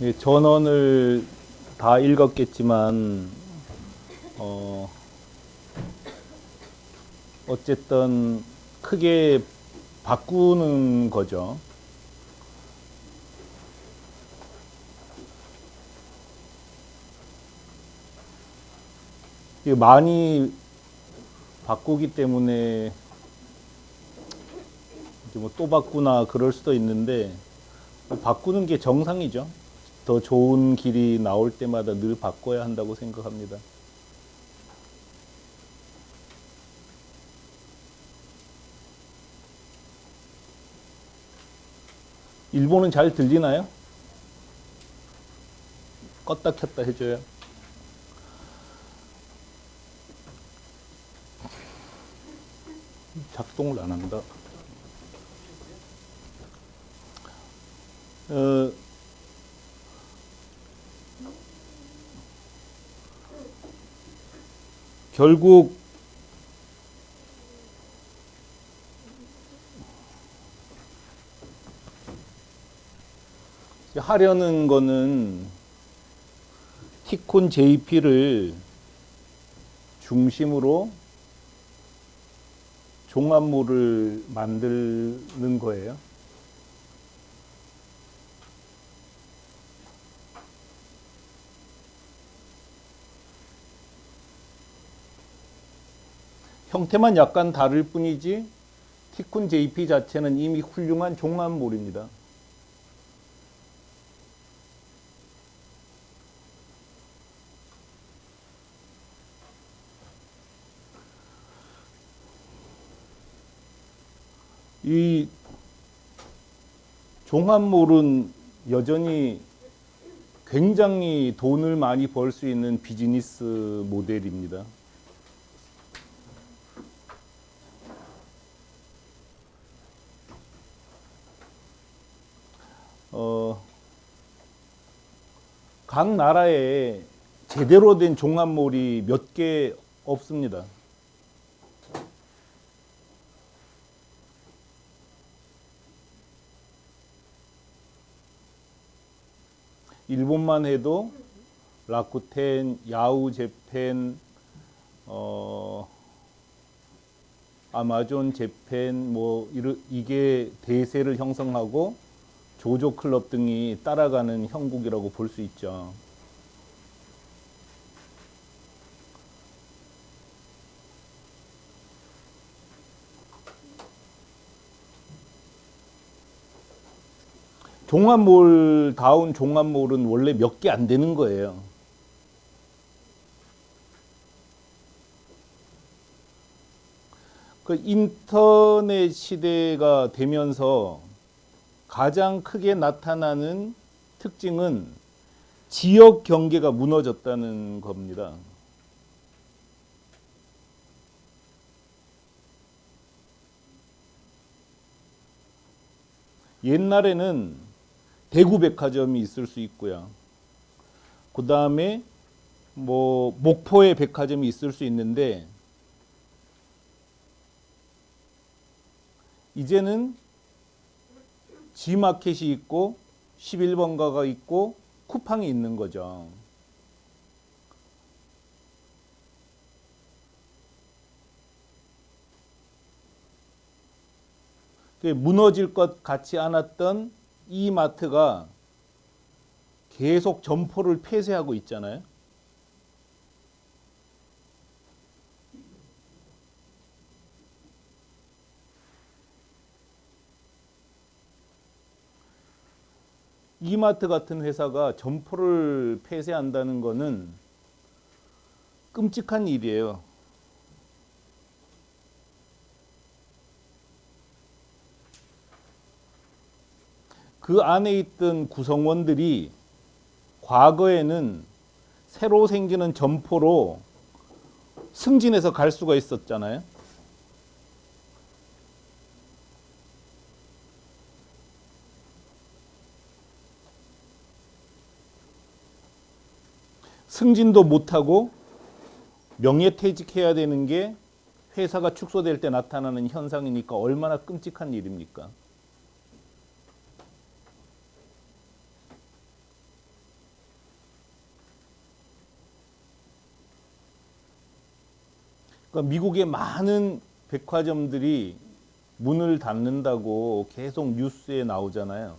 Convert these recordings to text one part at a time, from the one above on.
예, 전원을 다 읽었겠지만 어, 어쨌든 크게 바꾸는 거죠. 이게 많이 바꾸기 때문에 이제 뭐 또 바꾸나 그럴 수도 있는데 바꾸는 게 정상이죠. 더 좋은 길이 나올 때마다 늘 바꿔야 한다고 생각합니다. 일본은 잘 들리나요? 껐다 켰다 해줘요. 작동을 안 한다. 어, 결국 하려는 거는 티콘 JP를 중심으로 종합물을 만드는 거예요. 형태만 약간 다를 뿐이지 티콘 JP 자체는 이미 훌륭한 종합물입니다. 이 종합물은 여전히 굉장히 돈을 많이 벌 수 있는 비즈니스 모델입니다. 어, 각 나라에 제대로 된 종합물이 몇 개 없습니다. 일본만 해도 라쿠텐, 야후 재팬, 어, 아마존 재팬 이게 대세를 형성하고 조조 클럽 등이 따라가는 형국이라고 볼 수 있죠. 종합몰다운 종합몰은 원래 몇 개 안 되는 거예요. 그 인터넷 시대가 되면서 가장 크게 나타나는 특징은 지역 경계가 무너졌다는 겁니다. 옛날에는 대구 백화점이 있을 수 있고요. 그 다음에 뭐 목포에 백화점이 있을 수 있는데 이제는 G마켓이 있고 11번가가 있고 쿠팡이 있는 거죠. 무너질 것 같지 않았던 이마트가 계속 점포를 폐쇄하고 있잖아요. 이마트 같은 회사가 점포를 폐쇄한다는 것은 끔찍한 일이에요. 그 안에 있던 구성원들이 과거에는 새로 생기는 점포로 승진해서 갈 수가 있었잖아요. 승진도 못하고 명예퇴직해야 되는 게 회사가 축소될 때 나타나는 현상이니까 얼마나 끔찍한 일입니까? 그러니까 미국의 많은 백화점들이 문을 닫는다고 계속 뉴스에 나오잖아요.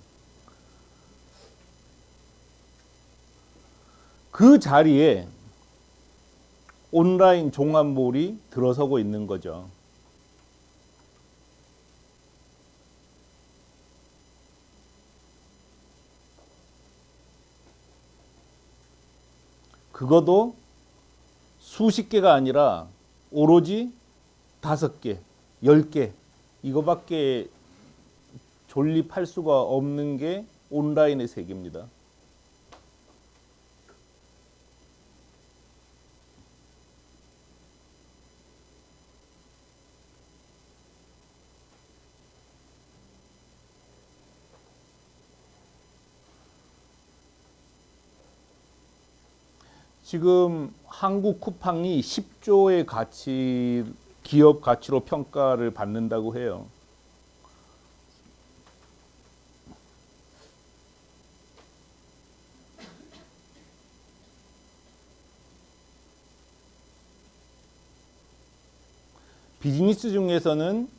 그 자리에 온라인 종합몰이 들어서고 있는 거죠. 그것도 수십 개가 아니라 오로지 5개, 10개 이거밖에 존립할 수가 없는 게 온라인의 세계입니다. 지금 한국 쿠팡이 10조의 가치, 기업 가치로 평가를 받는다고 해요. 비즈니스 중에서는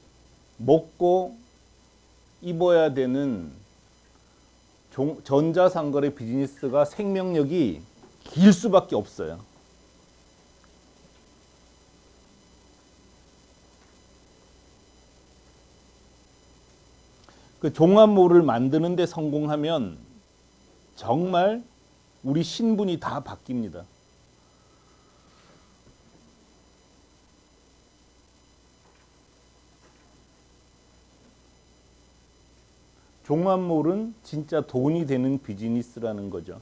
먹고 입어야 되는 전자상거래 비즈니스가 생명력이 길 수밖에 없어요. 그 종합몰을 만드는 데 성공하면 정말 우리 신분이 다 바뀝니다. 종합몰은 진짜 돈이 되는 비즈니스라는 거죠.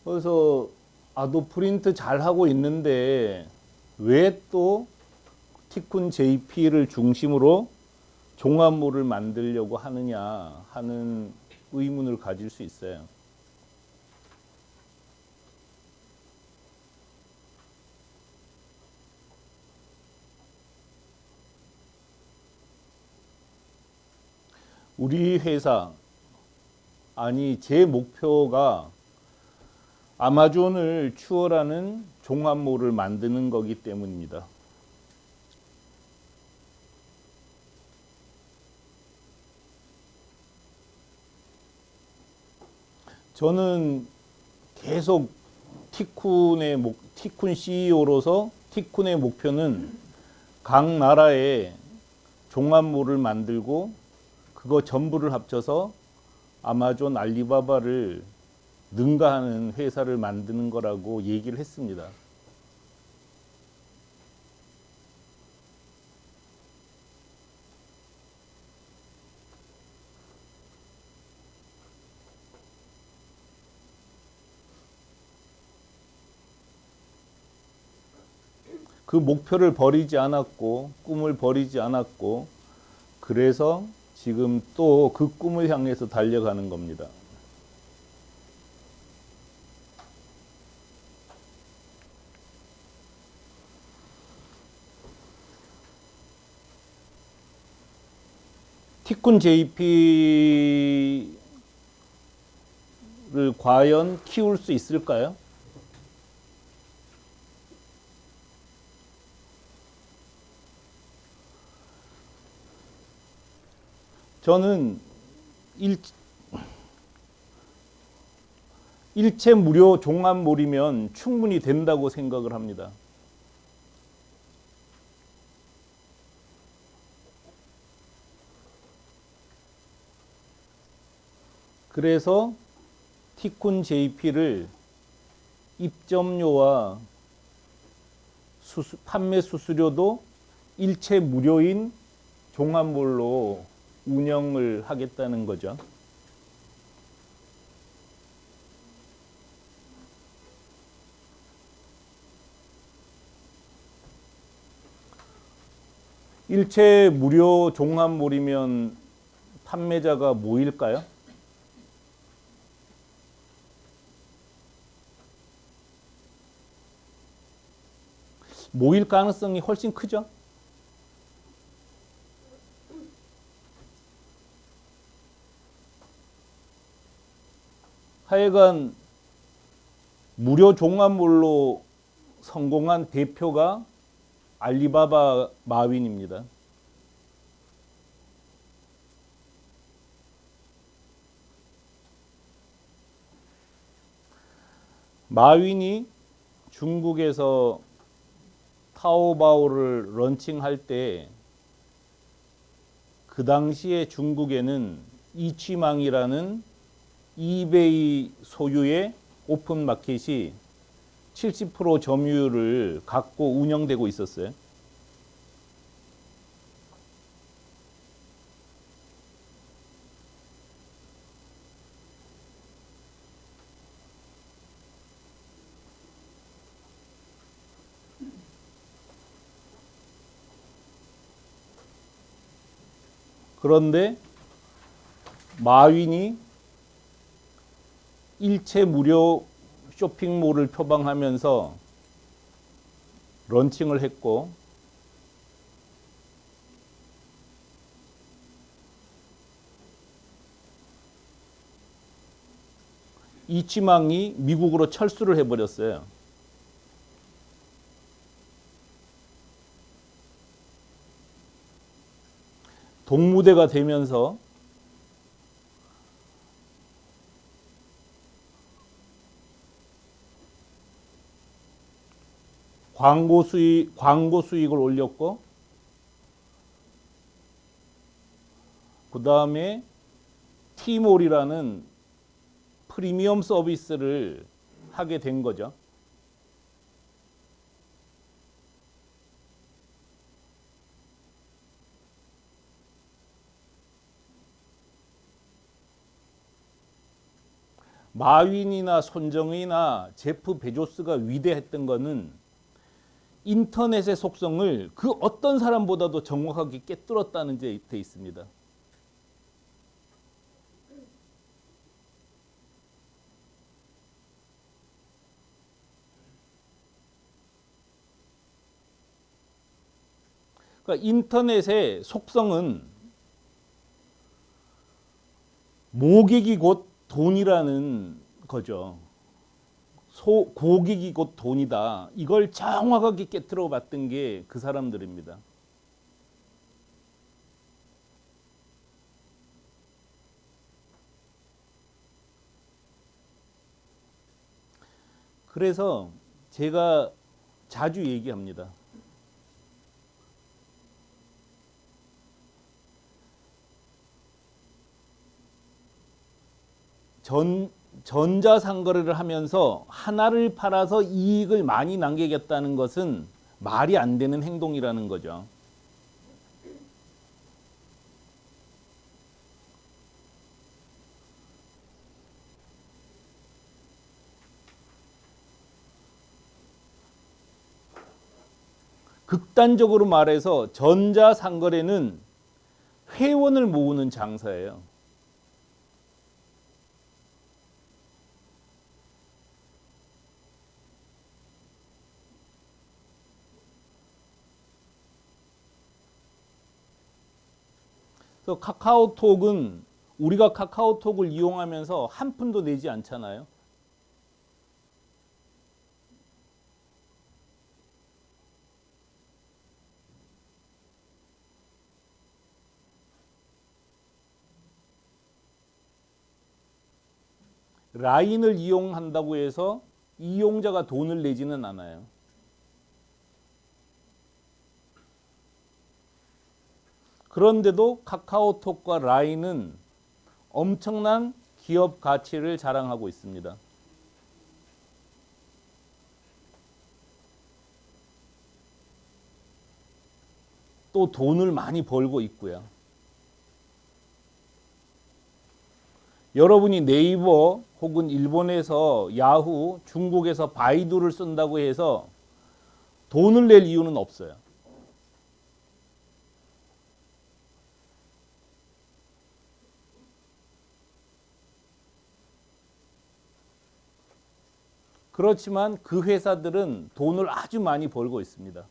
그래서 아도프린트 잘 하고 있는데 왜 또 티쿤 JP를 중심으로 종합몰을 만들려고 하느냐 하는 의문을 가질 수 있어요. 우리 회사, 아니 제 목표가 아마존을 추월하는 종합몰을 만드는 거기 때문입니다. 저는 계속 티쿤 CEO로서 티쿤의 목표는 각 나라에 종합몰을 만들고 그거 전부를 합쳐서 아마존, 알리바바를 능가하는 회사를 만드는 거라고 얘기를 했습니다. 그 목표를 버리지 않았고 꿈을 버리지 않았고 그래서 지금 또 그 꿈을 향해서 달려가는 겁니다. 티쿤 JP를 과연 키울 수 있을까요? 저는 일체 무료 종합몰이면 충분히 된다고 생각을 합니다. 그래서 티쿤 JP를 입점료와 판매 수수료도 일체 무료인 종합몰로 운영을 하겠다는 거죠. 일체 무료 종합몰이면 판매자가 모일까요? 모일 가능성이 훨씬 크죠? 하여간 무료 종합몰로 성공한 대표가 알리바바 마윈입니다. 마윈이 중국에서 타오바오를 런칭할 때 그 당시에 중국에는 이취망이라는 이베이 소유의 오픈 마켓이 70% 점유율을 갖고 운영되고 있었어요. 그런데 마윈이 일체 무료 쇼핑몰을 표방하면서 런칭을 했고, 이치망이 미국으로 철수를 해버렸어요. 동무대가 되면서 광고 수익을 올렸고, 그 다음에 티몰이라는 프리미엄 서비스를 하게 된 거죠. 마윈이나 손정의나 제프 베조스가 위대했던 거는 인터넷의 속성을 그 어떤 사람보다도 정확하게 꿰뚫었다는 데 있습니다. 그러니까 인터넷의 속성은 모객이 곧 돈이라는 거죠. 고객이 곧 돈이다. 이걸 정확하게 깨트려 봤던 게 그 사람들입니다. 그래서 제가 자주 얘기합니다. 전자상거래를 하면서 하나를 팔아서 이익을 많이 남기겠다는 것은 말이 안 되는 행동이라는 거죠. 극단적으로 말해서 전자상거래는 회원을 모으는 장사예요. 그래서 카카오톡은 우리가 카카오톡을 이용하면서 한 푼도 내지 않잖아요. 라인을 이용한다고 해서 이용자가 돈을 내지는 않아요. 그런데도 카카오톡과 라인은 엄청난 기업 가치를 자랑하고 있습니다. 또 돈을 많이 벌고 있고요. 여러분이 네이버 혹은 일본에서 야후, 중국에서 바이두를 쓴다고 해서 돈을 낼 이유는 없어요. 그렇지만 그 회사들은 돈을 아주 많이 벌고 있습니다.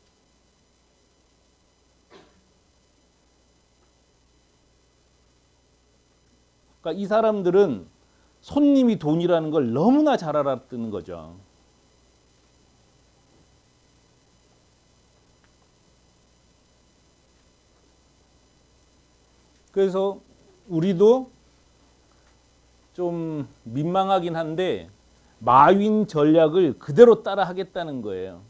그러니까 이 사람들은 손님이 돈이라는 걸 너무나 잘 알아듣는 거죠. 그래서 우리도 좀 민망하긴 한데 마윈 전략을 그대로 따라 하겠다는 거예요.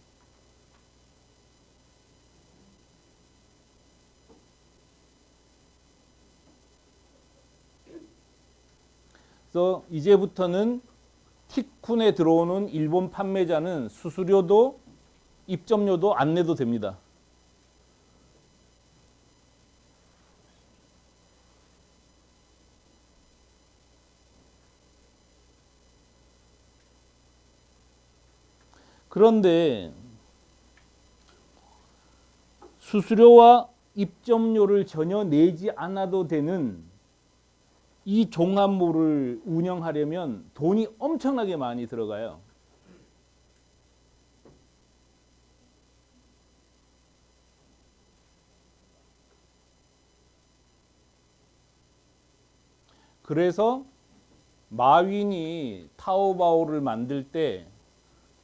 그래서 이제부터는 티쿤에 들어오는 일본 판매자는 수수료도 입점료도 안 내도 됩니다. 그런데 수수료와 입점료를 전혀 내지 않아도 되는 이 종합몰을 운영하려면 돈이 엄청나게 많이 들어가요. 그래서 마윈이 타오바오를 만들 때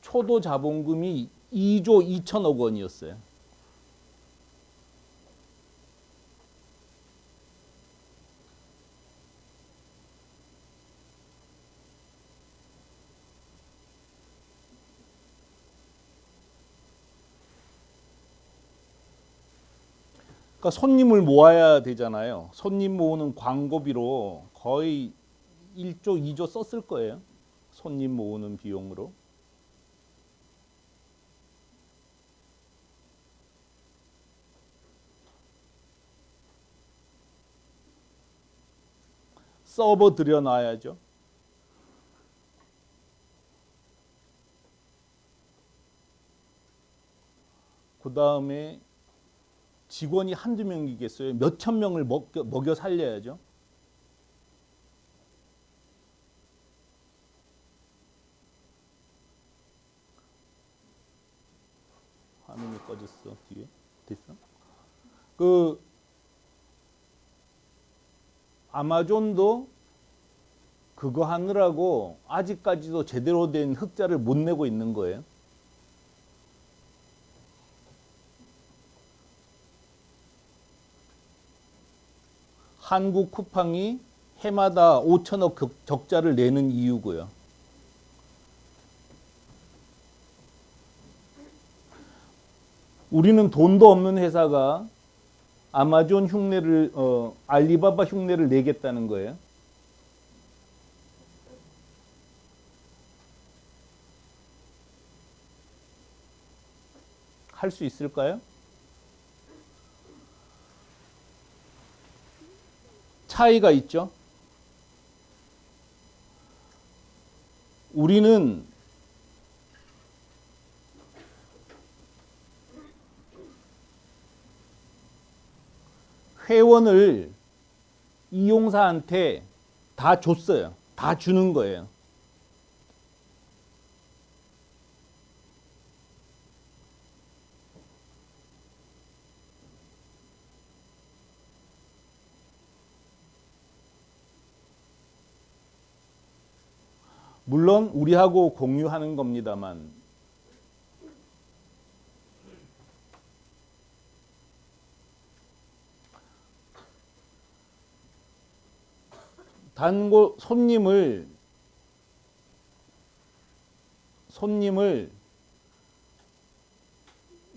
초도 자본금이 2조 2천억 원이었어요. 그러니까 손님을 모아야 되잖아요. 손님 모으는 광고비로 거의 1조, 2조 썼을 거예요. 손님 모으는 비용으로. 서버 들여놔야죠. 그 다음에 직원이 한두 명이겠어요. 몇천 명을 먹여 살려야죠. 화면이 꺼졌어. 뒤에 됐어? 그 아마존도 그거 하느라고 아직까지도 제대로 된 흑자를 못 내고 있는 거예요. 한국 쿠팡이 해마다 5천억 적자를 내는 이유고요. 우리는 돈도 없는 회사가 아마존 흉내를 알리바바 흉내를 내겠다는 거예요. 할 수 있을까요? 차이가 있죠. 우리는 회원을 이용사한테 다 줬어요. 다 주는 거예요. 물론 우리하고 공유하는 겁니다만 단골 손님을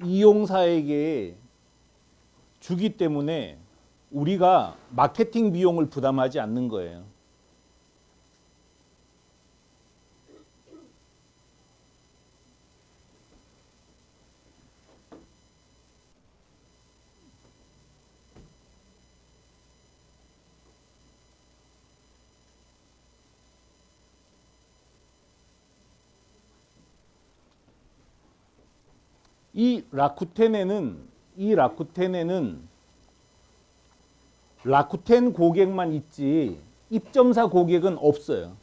이용사에게 주기 때문에 우리가 마케팅 비용을 부담하지 않는 거예요. 이 라쿠텐에는 라쿠텐 고객만 있지 입점사 고객은 없어요.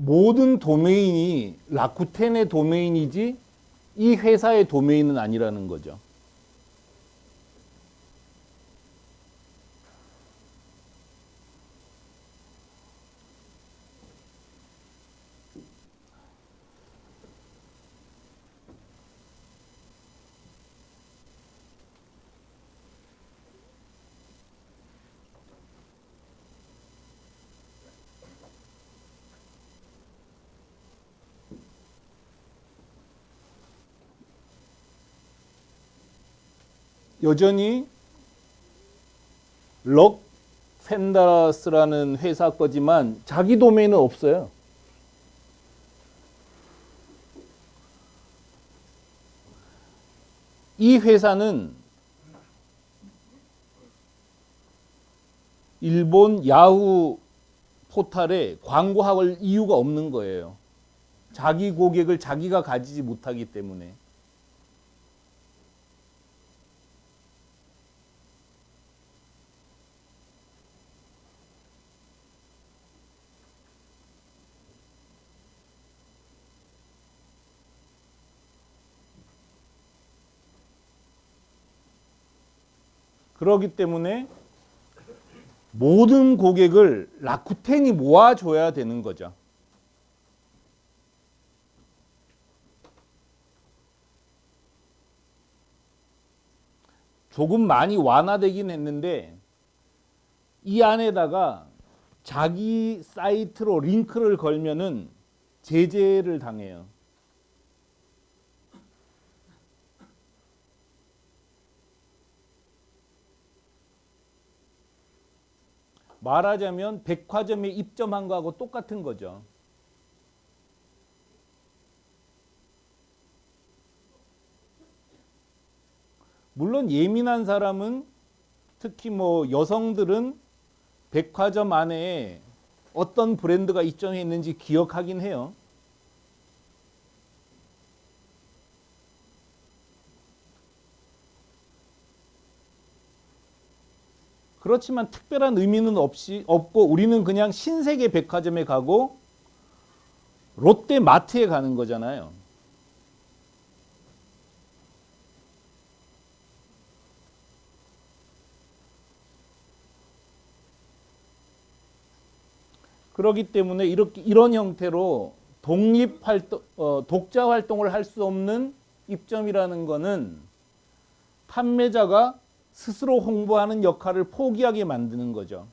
모든 도메인이 라쿠텐의 도메인이지 이 회사의 도메인은 아니라는 거죠. 여전히 럭펜다스라는 회사 거지만 자기 도메인은 없어요. 이 회사는 일본 야후 포탈에 광고할 이유가 없는 거예요. 자기 고객을 자기가 가지지 못하기 때문에. 그렇기 때문에 모든 고객을 라쿠텐이 모아줘야 되는 거죠. 조금 많이 완화되긴 했는데 이 안에다가 자기 사이트로 링크를 걸면은 제재를 당해요. 말하자면 백화점에 입점한 거하고 똑같은 거죠. 물론 예민한 사람은 특히 뭐 여성들은 백화점 안에 어떤 브랜드가 입점해 있는지 기억하긴 해요. 그렇지만 특별한 의미는 없고 우리는 그냥 신세계 백화점에 가고 롯데 마트에 가는 거잖아요. 그렇기 때문에 이런 형태로 독자 활동을 할 수 없는 입점이라는 것은 판매자가 스스로 홍보하는 역할을 포기하게 만드는 거죠.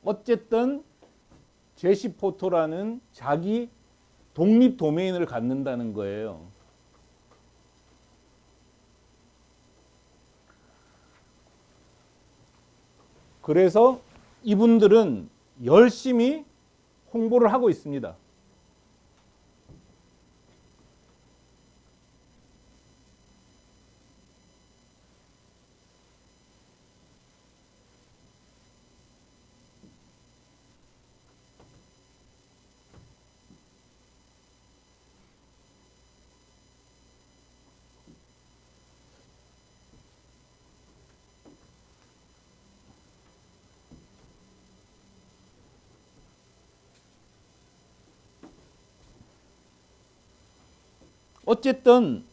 어쨌든 제시포토라는 자기 독립 도메인을 갖는다는 거예요. 그래서 이분들은 열심히 홍보를 하고 있습니다. 어쨌든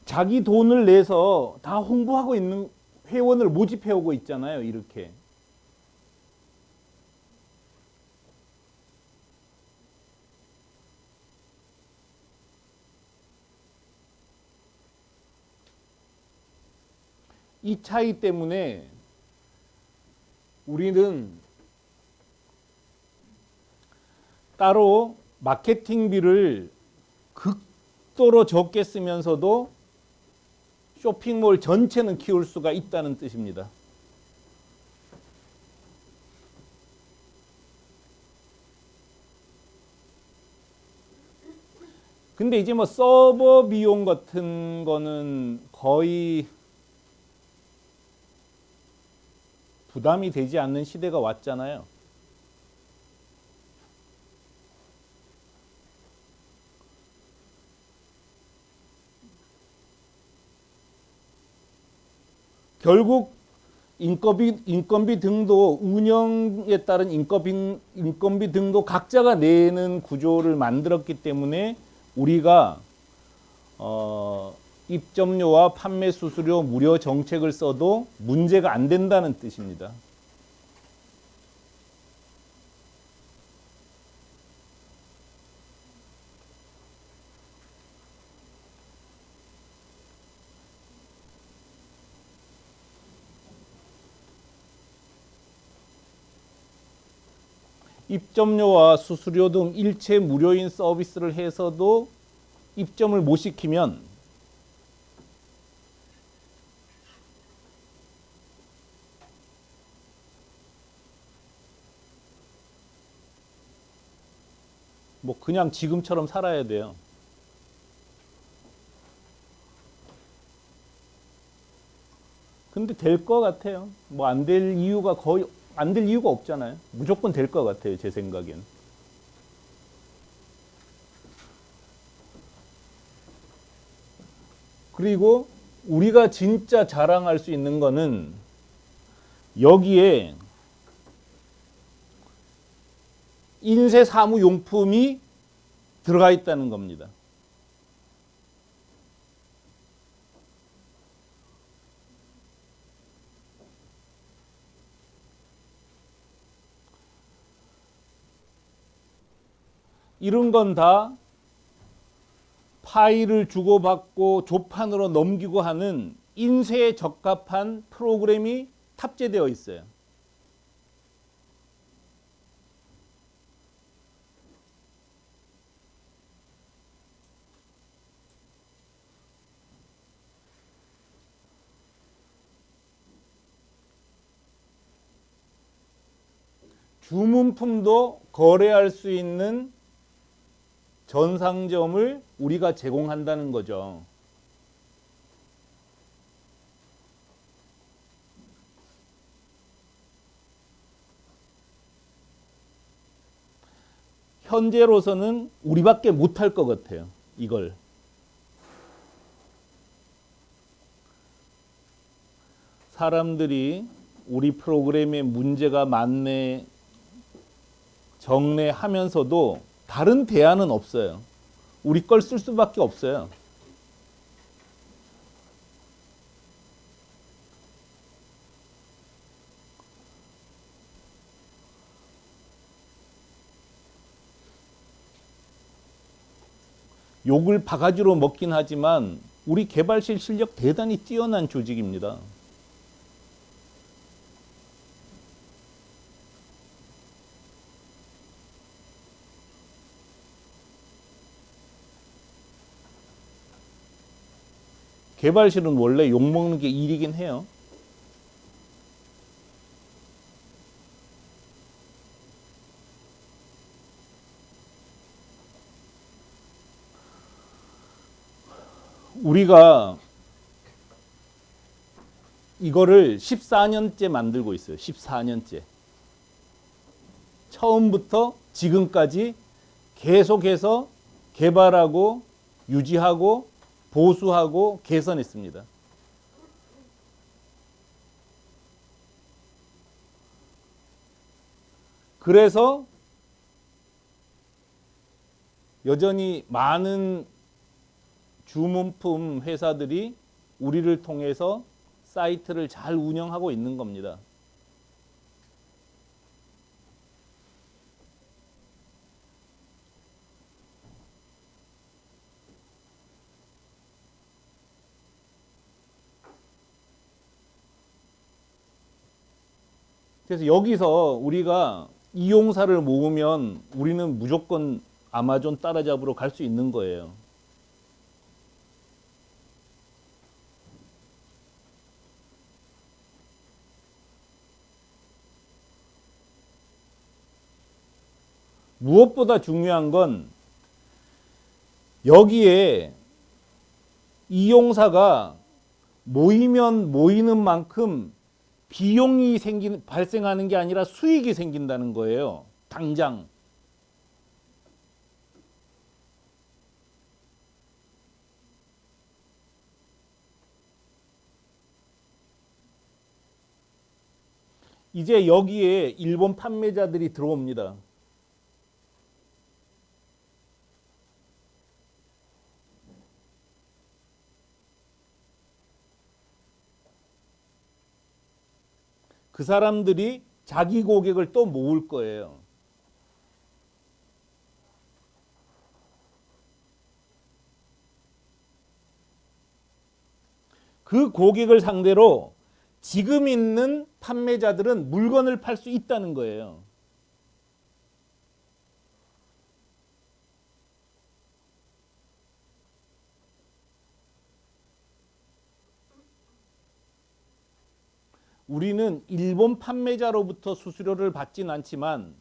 자기 돈을 내서 다 홍보하고 있는 회원을 모집해 오고 있잖아요. 이렇게. 이 차이 때문에 우리는 따로 마케팅비를 극도로 적게 쓰면서도 쇼핑몰 전체는 키울 수가 있다는 뜻입니다. 근데 이제 뭐 서버 비용 같은 거는 거의 부담이 되지 않는 시대가 왔잖아요. 결국 인건비 등도 운영에 따른 인건비 등도 각자가 내는 구조를 만들었기 때문에 우리가 입점료와 판매 수수료 무료 정책을 써도 문제가 안 된다는 뜻입니다. 입점료와 수수료 등 일체 무료인 서비스를 해서도 입점을 못 시키면 뭐 그냥 지금처럼 살아야 돼요. 근데 될 것 같아요. 뭐 안 될 이유가 거의 안 될 이유가 없잖아요. 무조건 될 것 같아요. 제 생각엔. 그리고 우리가 진짜 자랑할 수 있는 거는 여기에 인쇄 사무용품이 들어가 있다는 겁니다. 이런 건 다 파일을 주고받고 조판으로 넘기고 하는 인쇄에 적합한 프로그램이 탑재되어 있어요. 주문품도 거래할 수 있는 전상점을 우리가 제공한다는 거죠. 현재로서는 우리밖에 못할 것 같아요. 이걸. 사람들이 우리 프로그램에 문제가 많네 정리하면서도 다른 대안은 없어요. 우리 걸 쓸 수밖에 없어요. 욕을 바가지로 먹긴 하지만 우리 개발실 실력 대단히 뛰어난 조직입니다. 개발실은 원래 욕먹는 게 일이긴 해요. 우리가 이거를 14년째 만들고 있어요. 14년째. 처음부터 지금까지 계속해서 개발하고 유지하고 보수하고 개선했습니다. 그래서 여전히 많은 주문품 회사들이 우리를 통해서 사이트를 잘 운영하고 있는 겁니다. 그래서 여기서 우리가 이용사를 모으면 우리는 무조건 아마존 따라잡으러 갈 수 있는 거예요. 무엇보다 중요한 건 여기에 이용사가 모이면 모이는 만큼 비용이 발생하는 게 아니라 수익이 생긴다는 거예요. 당장. 이제 여기에 일본 판매자들이 들어옵니다. 그 사람들이 자기 고객을 또 모을 거예요. 그 고객을 상대로 지금 있는 판매자들은 물건을 팔 수 있다는 거예요. 우리는 일본 판매자로부터 수수료를 받진 않지만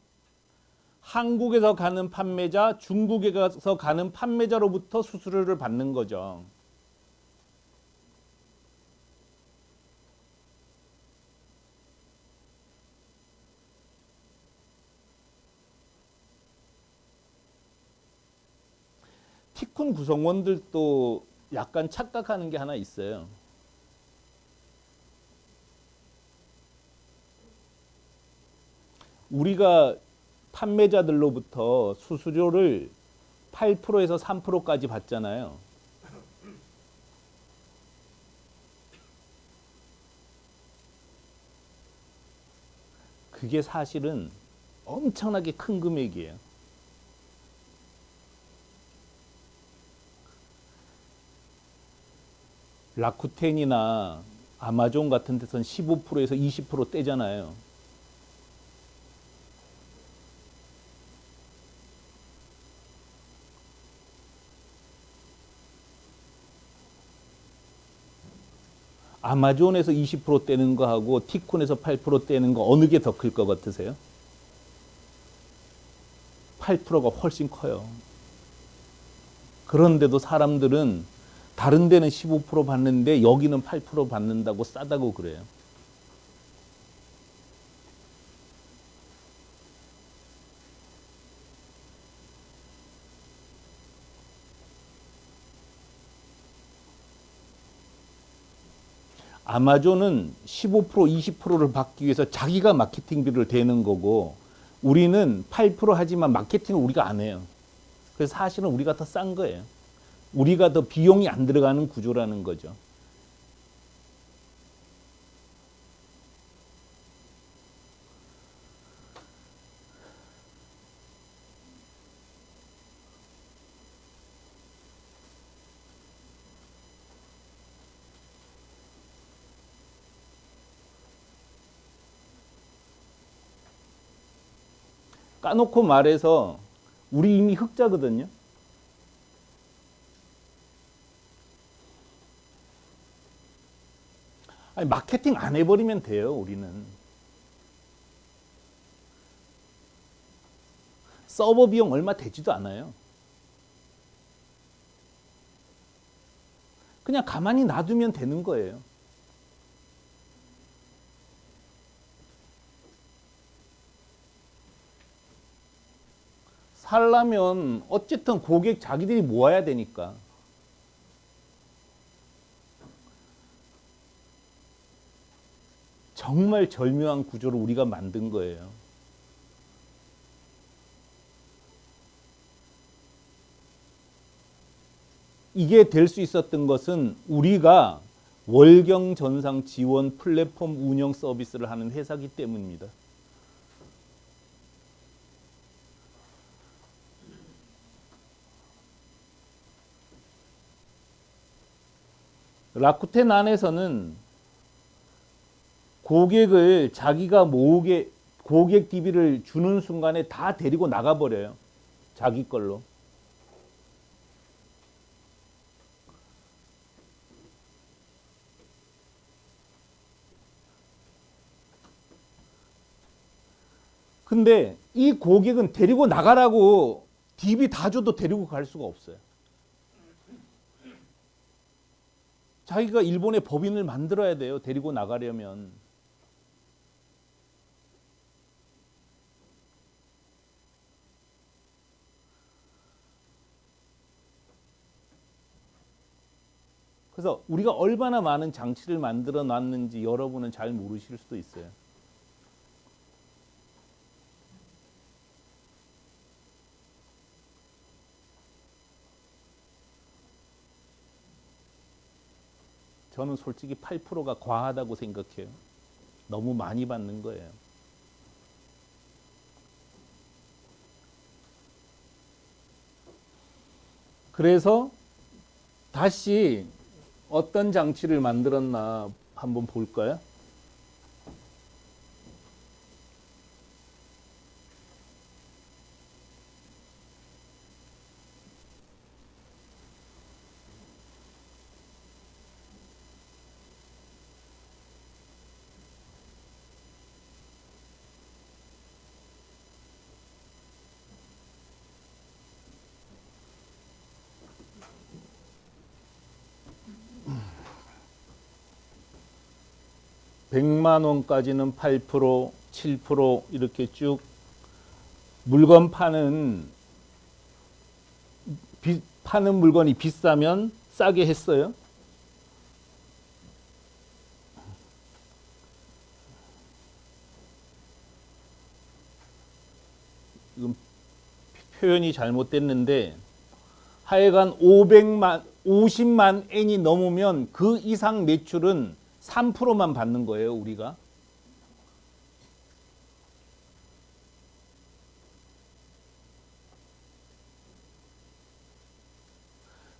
한국에서 가는 판매자, 중국에서 가는 판매자로부터 수수료를 받는 거죠. 티쿤 구성원들도 약간 착각하는 게 하나 있어요. 우리가 판매자들로부터 수수료를 8%에서 3%까지 받잖아요. 그게 사실은 엄청나게 큰 금액이에요. 라쿠텐이나 아마존 같은 데서는 15%에서 20% 떼잖아요. 아마존에서 20% 떼는 거하고 티콘에서 8% 떼는 거 어느 게 더 클 것 같으세요? 8%가 훨씬 커요. 그런데도 사람들은 다른 데는 15% 받는데 여기는 8% 받는다고 싸다고 그래요. 아마존은 15%, 20%를 받기 위해서 자기가 마케팅비를 대는 거고 우리는 8% 하지만 마케팅을 우리가 안 해요. 그래서 사실은 우리가 더 싼 거예요. 우리가 더 비용이 안 들어가는 구조라는 거죠. 까놓고 말해서 우리 이미 흑자거든요. 아니, 마케팅 안 해버리면 돼요, 우리는. 서버 비용 얼마 되지도 않아요. 그냥 가만히 놔두면 되는 거예요. 살려면 어쨌든 고객 자기들이 모아야 되니까. 정말 절묘한 구조를 우리가 만든 거예요. 이게 될 수 있었던 것은 우리가 월경 전상 지원 플랫폼 운영 서비스를 하는 회사이기 때문입니다. 라쿠텐 안에서는 고객을 자기가 모으게 고객 DB를 주는 순간에 다 데리고 나가버려요. 자기 걸로. 근데 이 고객은 데리고 나가라고 DB 다 줘도 데리고 갈 수가 없어요. 자기가 일본의 법인을 만들어야 돼요. 데리고 나가려면. 그래서 우리가 얼마나 많은 장치를 만들어 놨는지 여러분은 잘 모르실 수도 있어요. 저는 솔직히 8%가 과하다고 생각해요. 너무 많이 받는 거예요. 그래서 다시 어떤 장치를 만들었나 한번 볼까요? (100만) 원까지는 8%, 7% 이렇게 쭉 물건 파는 물건이 비싸면 싸게 했어요. 이건 표현이 잘못됐는데 하여간 50만 엔이 넘으면 그 이상 매출은 3%만 받는 거예요, 우리가.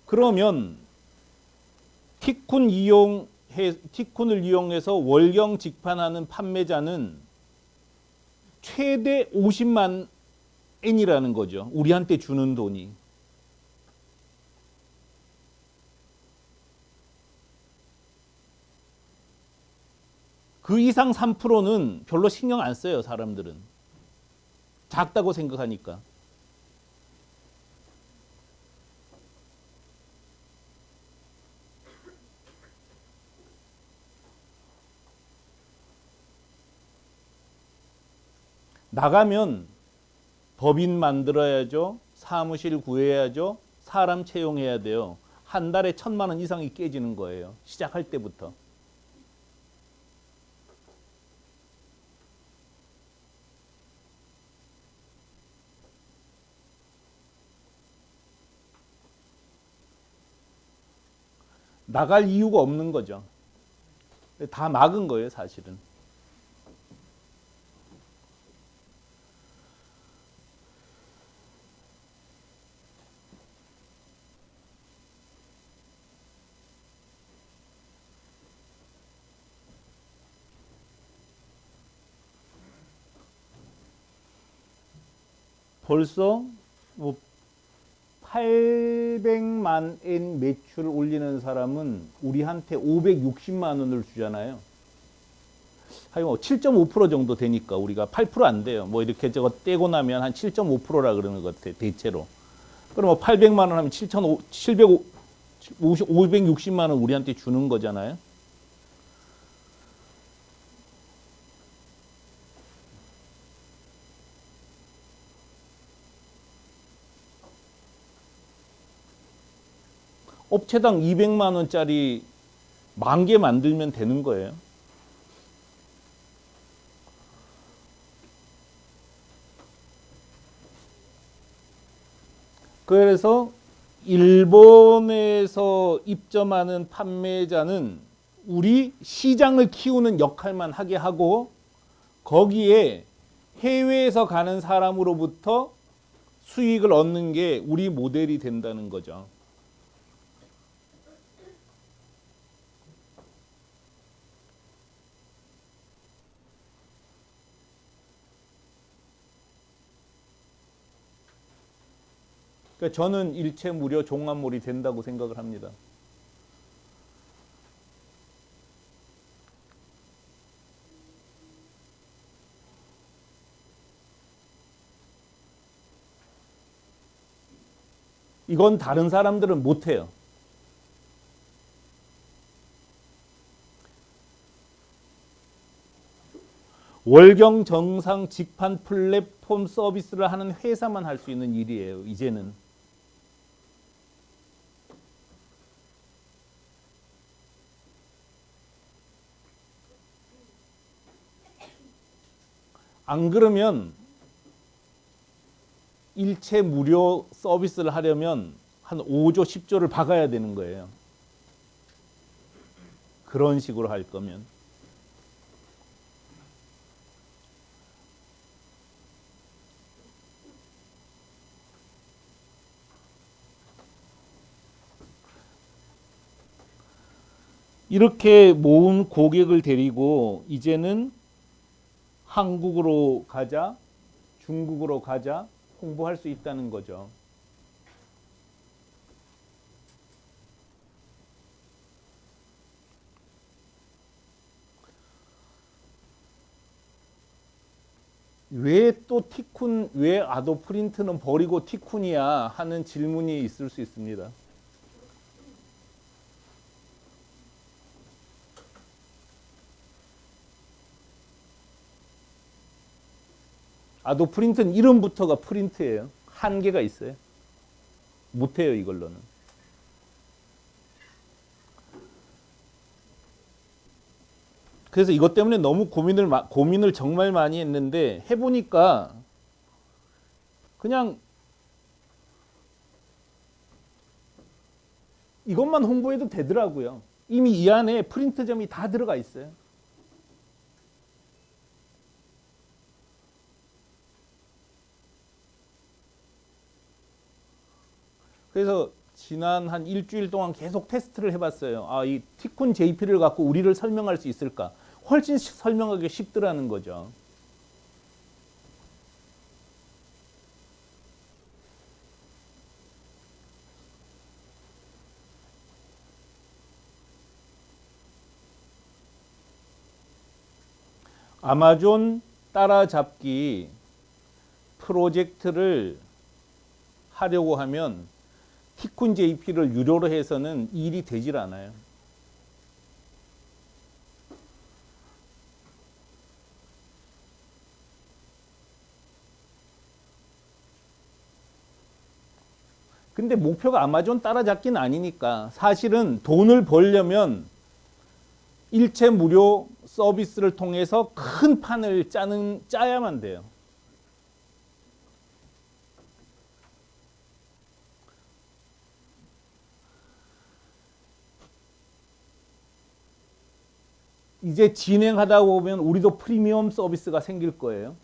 그러면 티쿤을 이용해서 월경 직판하는 판매자는 최대 50만 엔이라는 거죠. 우리한테 주는 돈이. 그 이상 3%는 별로 신경 안 써요, 사람들은. 작다고 생각하니까. 나가면 법인 만들어야죠. 사무실 구해야죠. 사람 채용해야 돼요. 한 달에 1,000만 원 이상이 깨지는 거예요. 시작할 때부터. 나갈 이유가 없는 거죠. 다 막은 거예요, 사실은. 벌써 뭐 800만 엔 매출 올리는 사람은 우리한테 560만 원을 주잖아요. 하여간 7.5% 정도 되니까 우리가 8%안 돼요. 뭐 이렇게 저거 떼고 나면 한 7.5%라 그러는 것 같아요, 대체로. 그럼 뭐 800만 원 하면 560만 원 우리한테 주는 거잖아요. 업체당 200만 원짜리 10,000개 만들면 되는 거예요. 그래서 일본에서 입점하는 판매자는 우리 시장을 키우는 역할만 하게 하고 거기에 해외에서 가는 사람으로부터 수익을 얻는 게 우리 모델이 된다는 거죠. 그러니까 저는 일체 무료 종합몰이 된다고 생각을 합니다. 이건 다른 사람들은 못해요. 월경 정상 직판 플랫폼 서비스를 하는 회사만 할 수 있는 일이에요, 이제는. 안 그러면 일체 무료 서비스를 하려면 한 5조, 10조를 박아야 되는 거예요. 그런 식으로 할 거면. 이렇게 모은 고객을 데리고 이제는 한국으로 가자, 중국으로 가자, 홍보할 수 있다는 거죠. 왜 또 티쿤, 왜 아도 프린트는 버리고 티쿤이야 하는 질문이 있을 수 있습니다. 아도 프린트는 이름부터가 프린트예요. 한계가 있어요. 못해요, 이걸로는. 그래서 이것 때문에 너무 고민을 정말 많이 했는데 해보니까 그냥 이것만 홍보해도 되더라고요. 이미 이 안에 프린트점이 다 들어가 있어요. 그래서 지난 한 일주일 동안 계속 테스트를 해봤어요. 아, 이 티쿤 JP를 갖고 우리를 설명할 수 있을까? 훨씬 설명하기 쉽더라는 거죠. 아마존 따라잡기 프로젝트를 하려고 하면 티쿤 JP를 유료로 해서는 일이 되질 않아요. 근데 목표가 아마존 따라잡기는 아니니까 사실은 돈을 벌려면 일체 무료 서비스를 통해서 큰 판을 짜야만 돼요. 이제 진행하다 보면 우리도 프리미엄 서비스가 생길 거예요.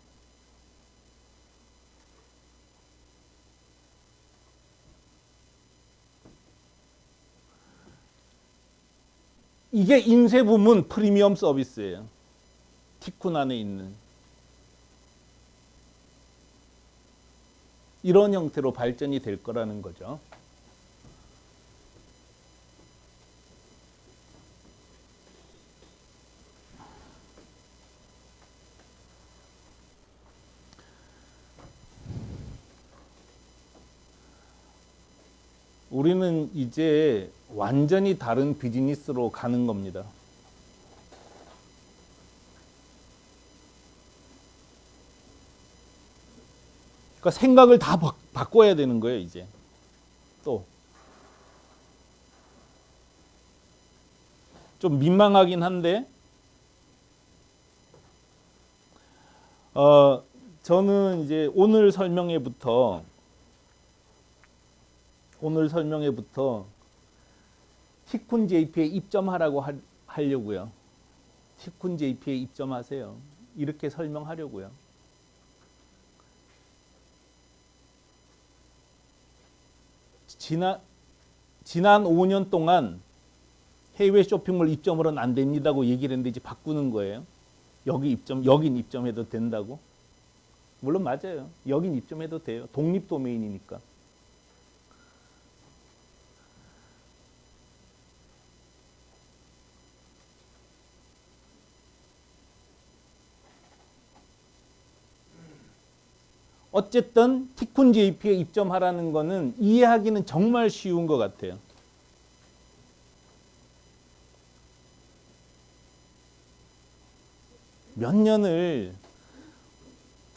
이게 인쇄 부문 프리미엄 서비스예요. 티쿤 안에 있는. 이런 형태로 발전이 될 거라는 거죠. 우리는 이제 완전히 다른 비즈니스로 가는 겁니다. 그러니까 생각을 다 바꿔야 되는 거예요, 이제. 또. 좀 민망하긴 한데, 저는 이제 오늘 설명회부터 티쿤 JP에 입점하라고 하려고요. 티쿤 JP에 입점하세요. 이렇게 설명하려고요. 지난 5년 동안 해외 쇼핑몰 입점으로는 안 됩니다고 얘기를 했는데 이제 바꾸는 거예요. 여긴 입점해도 된다고. 물론 맞아요. 여긴 입점해도 돼요. 독립 도메인이니까. 어쨌든 티쿤 JP에 입점하라는 거는 이해하기는 정말 쉬운 것 같아요. 몇 년을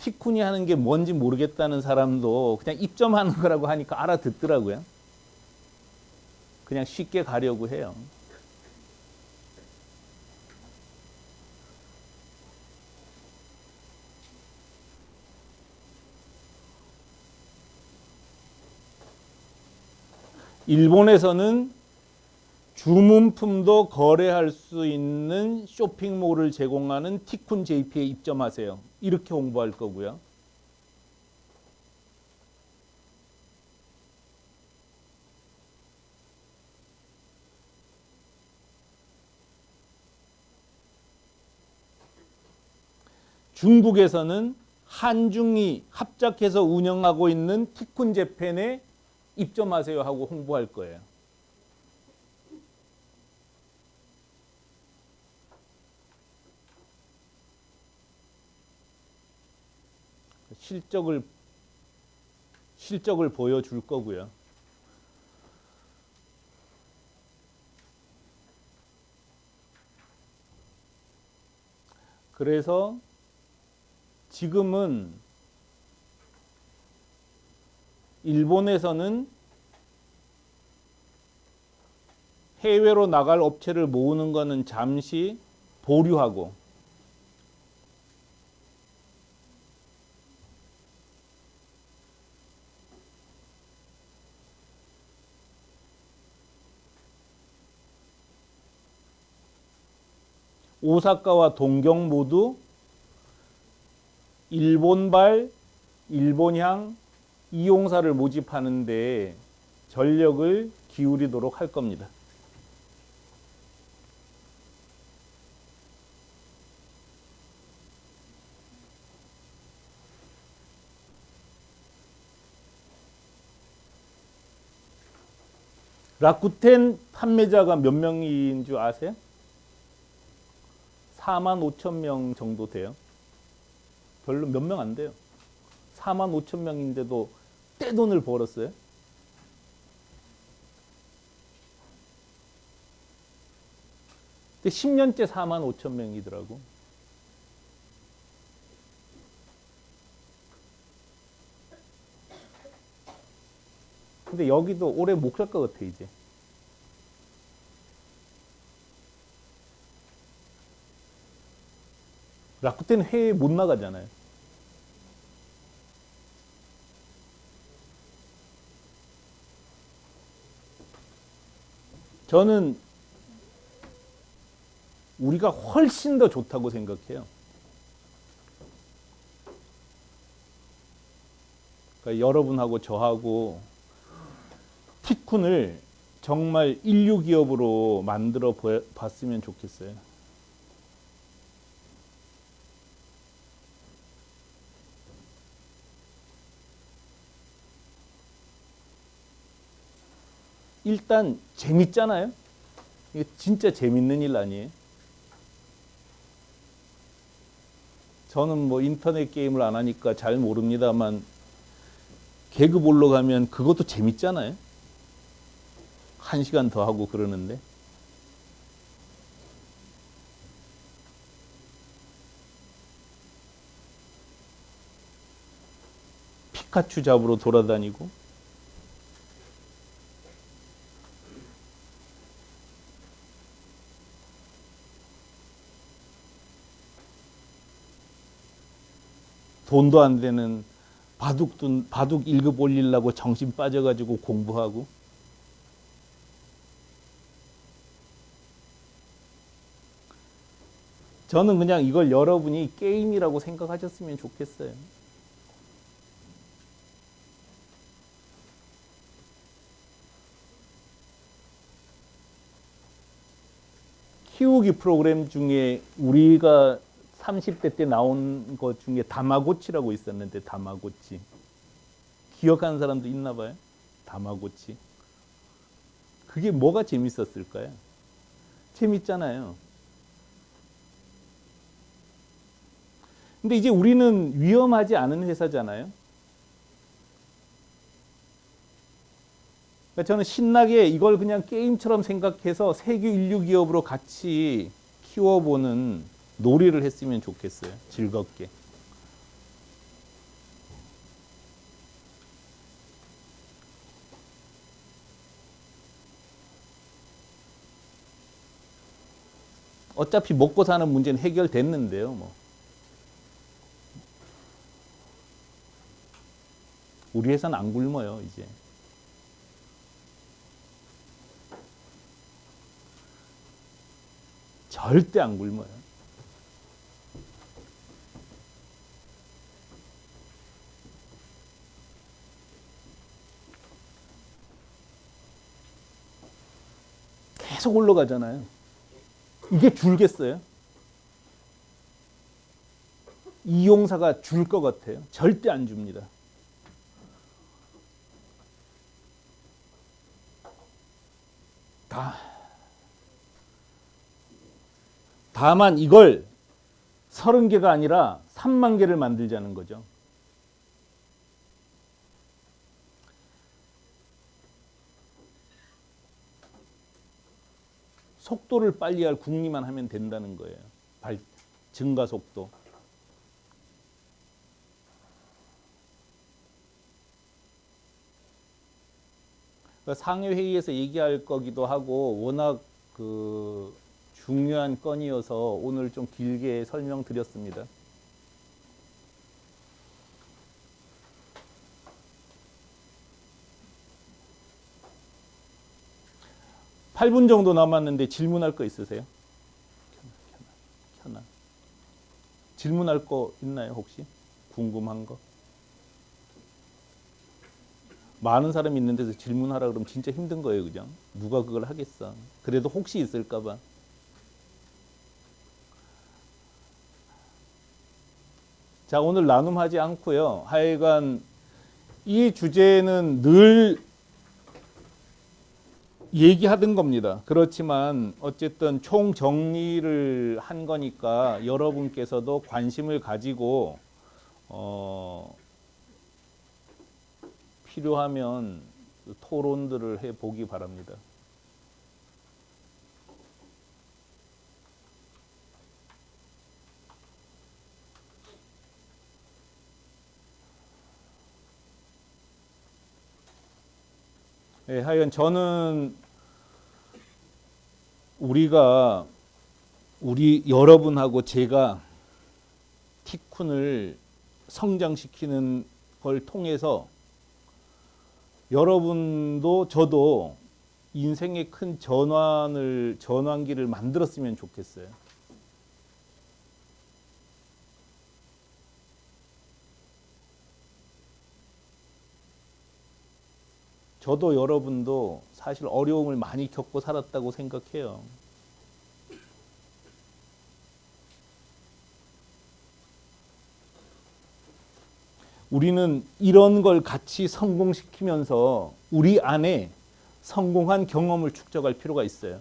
티쿤이 하는 게 뭔지 모르겠다는 사람도 그냥 입점하는 거라고 하니까 알아듣더라고요. 그냥 쉽게 가려고 해요. 일본에서는 주문품도 거래할 수 있는 쇼핑몰을 제공하는 티쿤 JP에 입점하세요. 이렇게 홍보할 거고요. 중국에서는 한중이 합작해서 운영하고 있는 티쿤 재팬에 입점하세요 하고 홍보할 거예요. 실적을 보여줄 거고요. 그래서 지금은 일본에서는 해외로 나갈 업체를 모으는 거는 잠시 보류하고 오사카와 동경 모두 일본발, 일본향 이용사를 모집하는 데 전력을 기울이도록 할 겁니다. 라쿠텐 판매자가 몇 명인 줄 아세요? 4만 5천 명 정도 돼요. 별로 몇 명 안 돼요. 4만 5천 명인데도 떼돈을 벌었어요. 근데 10년째 4만 5천 명이더라고. 근데 여기도 올해 못 갈 것 같아 이제. 라쿠텐 해외에 못 나가잖아요. 저는 우리가 훨씬 더 좋다고 생각해요. 그러니까 여러분하고 저하고 티쿤을 정말 인류 기업으로 만들어 봤으면 좋겠어요. 일단 재밌잖아요. 이게 진짜 재밌는 일 아니에요? 저는 뭐 인터넷 게임을 안 하니까 잘 모릅니다만 개그볼로 가면 그것도 재밌잖아요. 1시간 더 하고 그러는데. 피카츄 잡으러 돌아다니고. 돈도 안 되는 바둑 1급 올리려고 정신 빠져가지고 공부하고. 저는 그냥 이걸 여러분이 게임이라고 생각하셨으면 좋겠어요. 키우기 프로그램 중에 우리가 30대 때 나온 것 중에 다마고치라고 있었는데, 다마고치. 기억하는 사람도 있나 봐요? 다마고치. 그게 뭐가 재밌었을까요? 재밌잖아요. 근데 이제 우리는 위험하지 않은 회사잖아요. 그러니까 저는 신나게 이걸 그냥 게임처럼 생각해서 세계 인류 기업으로 같이 키워보는 놀이를 했으면 좋겠어요. 즐겁게. 어차피 먹고 사는 문제는 해결됐는데요. 뭐. 우리 회사는 안 굶어요, 이제. 절대 안 굶어요. 계속 올라가잖아요. 이게 줄겠어요? 이용사가 줄 것 같아요? 절대 안 줍니다. 다만 이걸 30개가 아니라 3만 개를 만들자는 거죠. 속도를 빨리 할 궁리만 하면 된다는 거예요. 증가 속도. 그러니까 상해 회의에서 얘기할 거기도 하고 워낙 그 중요한 건이어서 오늘 좀 길게 설명드렸습니다. (8분) 정도 남았는데 질문할 거 있으세요? 켜놔. 질문할 거 있나요 혹시? 궁금한 거? 많은 사람이 있는 데서 질문하라 그러면 진짜 힘든 거예요, 그죠? 누가 그걸 하겠어? 그래도 혹시 있을까 봐. 자, 오늘 나눔하지 않고요. 하여간 이 주제는 늘 얘기하던 겁니다. 그렇지만 어쨌든 총 정리를 한 거니까 여러분께서도 관심을 가지고 필요하면 토론들을 해보기 바랍니다. 네, 하여간 저는 우리 여러분하고 제가 티쿤을 성장시키는 걸 통해서 여러분도 저도 인생의 큰 전환기를 만들었으면 좋겠어요. 저도 여러분도 사실 어려움을 많이 겪고 살았다고 생각해요. 우리는 이런 걸 같이 성공시키면서 우리 안에 성공한 경험을 축적할 필요가 있어요.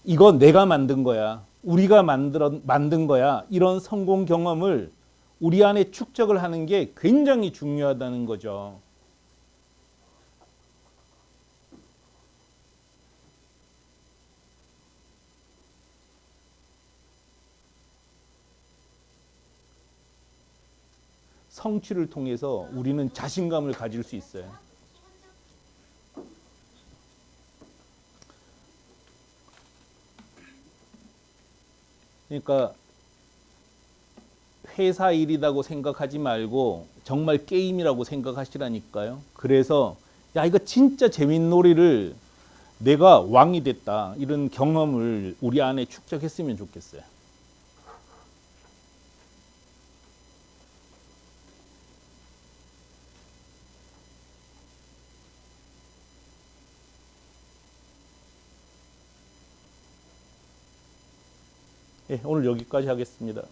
이거 내가 만든 거야. 우리가 만든 거야. 이런 성공 경험을 우리 안에 축적을 하는 게 굉장히 중요하다는 거죠. 성취를 통해서 우리는 자신감을 가질 수 있어요. 그러니까 회사 일이라고 생각하지 말고 정말 게임이라고 생각하시라니까요. 그래서 야, 이거 진짜 재밌는 놀이를 내가 왕이 됐다. 이런 경험을 우리 안에 축적했으면 좋겠어요. 네, 오늘 여기까지 하겠습니다.